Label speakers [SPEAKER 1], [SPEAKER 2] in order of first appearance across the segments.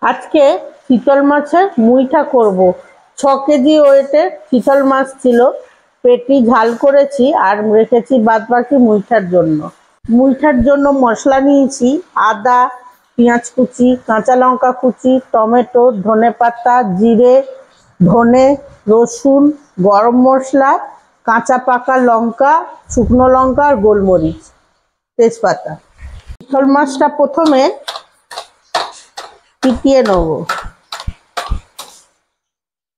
[SPEAKER 1] আজকে চিতল মাছের মুইঠা করব। 6 কেজি ওয়েটের চিতল মাছ ছিল, পেটি ঝাল করেছি আর রেখেছি বাদবাকি মুইঠার জন্য। মুইঠার জন্য মশলা নিয়েছি আদা, পেঁয়াজ কুচি, কাঁচা লঙ্কা কুচি, টমেটো, ধনেপাতা, জিরে, ধনে, রসুন, গরম মশলা, কাঁচা পাকা লঙ্কা, শুকনো লঙ্কা আর গোলমরিচ, তেজপাতা। চিতল মাছটা প্রথমে পিটিয়ে নেব।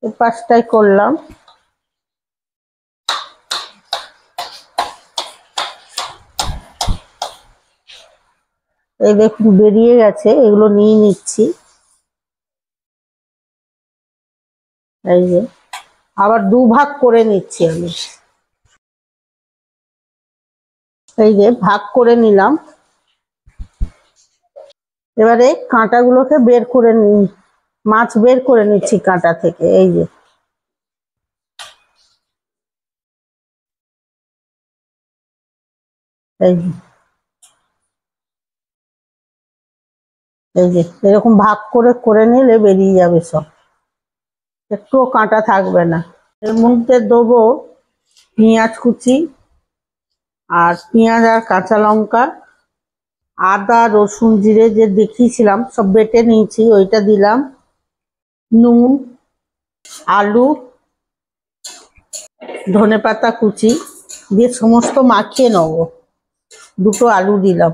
[SPEAKER 1] এই পাঁচটাই করলাম। এই দেখুন বেরিয়ে গেছে, এগুলো নিয়ে নিচ্ছি। এই যে আবার দুভাগ করে নিচ্ছি আমি। এই যে ভাগ করে নিলাম। এবারে কাঁটাগুলোকে বের করে মাছ বের করে নিচ্ছি কাঁটা থেকে। এই যে এই যে এই যে এরকম ভাগ করে করে নিলে বেরিয়ে যাবে সব, একটুও কাঁটা থাকবে না। এর মধ্যে দেবো পেঁয়াজ কুচি আর পেঁয়াজ আর কাঁচা লঙ্কা, আদা, রসুন, জিরে যে দেখিয়েছিলাম সব বেটে নিয়েছি, ওইটা দিলাম। নুন, আলু, ধনেপাতা কুচি দিয়ে সমস্ত মাখিয়ে নেব। দুটো আলু দিলাম।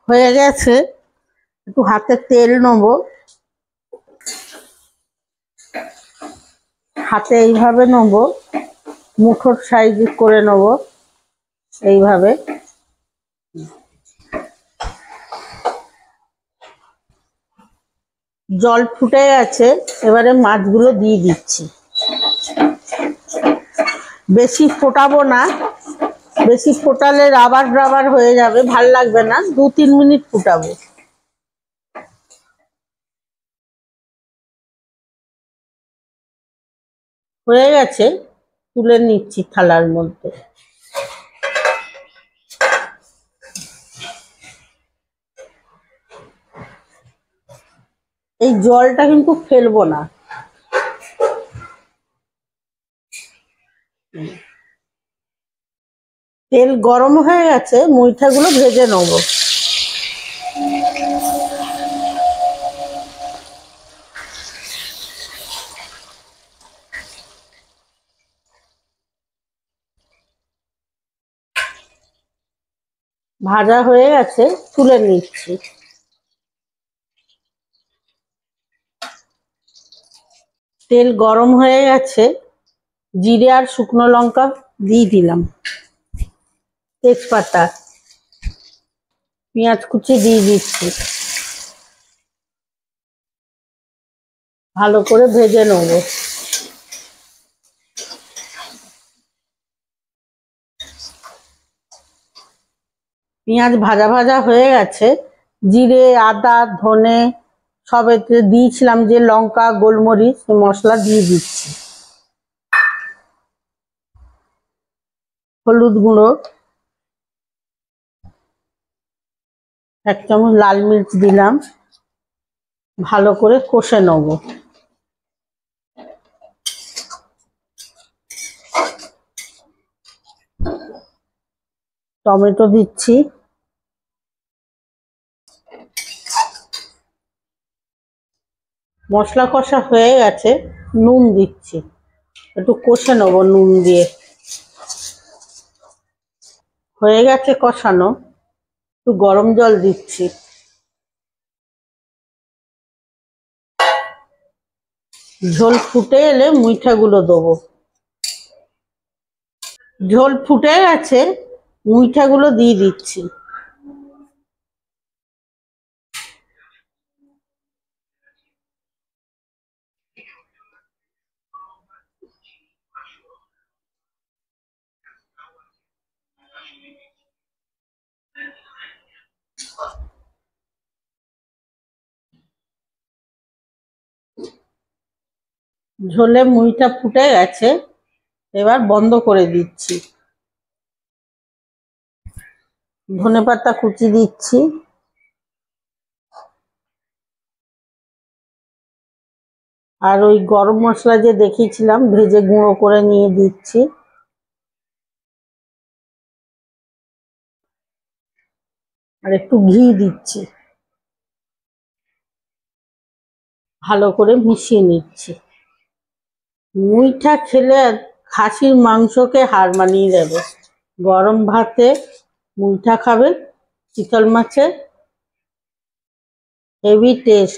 [SPEAKER 1] হয়ে গেছে। একটু হাতে তেল নেব, হাতে এইভাবে নেব, মুঠোর সাইজ করে নেব এইভাবে। জল ফুটে গেছে, এবারে মাছগুলো দিয়ে দিচ্ছি। বেশি ফোটাবো না, বেশি ফোটালে রাবার রাবার হয়ে যাবে, ভাল লাগবে না। 2-3 মিনিট ফুটাবো। হয়ে গেছে, তুলে নিচ্ছি থালার মধ্যে। এই জলটা কিন্তু ফেলবো না। তেল গরম হয়ে গেছে, মুইঠাগুলো ভেজে নেব। ভাজা হয়ে গেছে, তুলে নিচ্ছি। তেল গরম হয়ে গেছে, জিরে আর শুকনো লঙ্কা দিয়ে দিলাম, তেজপাতা, পেঁয়াজ কুচি দিয়ে দিচ্ছি। ভালো করে ভেজে নেব। পেঁয়াজ ভাজা ভাজা হয়ে গেছে, জিরে, আদা, ধনে সব এতে দিয়েছিলাম, যে লঙ্কা, গোলমরিচ মশলা দিয়ে দিচ্ছি। হলুদ গুঁড়ো, 1 চামচ লাল মির্চ দিলাম। ভালো করে কষে নেব। টমেটো দিচ্ছি। মশলা কষা হয়ে গেছে, নুন দিচ্ছি। একটু কষে নেব নুন দিয়ে। হয়ে গেছে কষানো, একটু গরম জল দিচ্ছি। ঝোল ফুটে এলে মুইঠাগুলো দেবো। ঝোল ফুটে গেছে, মুইঠাগুলো দিয়ে দিচ্ছি। ঝোলে মুইটা ফুটে গেছে, এবার বন্ধ করে দিচ্ছি। ধনেপাতা কুচি দিচ্ছি, আর ওই গরম মশলা যে দেখিয়েছিলাম ভেজে গুঁড়ো করে নিয়ে দিচ্ছি। আর একটু ঘি দিচ্ছি, ভালো করে মিশিয়ে নিচ্ছি। মুইঠা খেলে খাসির মাংসকে হার মানিয়ে দেবে। গরম ভাতে মুইঠা খাবেন, চিতল মাছের হেভি টেস্ট।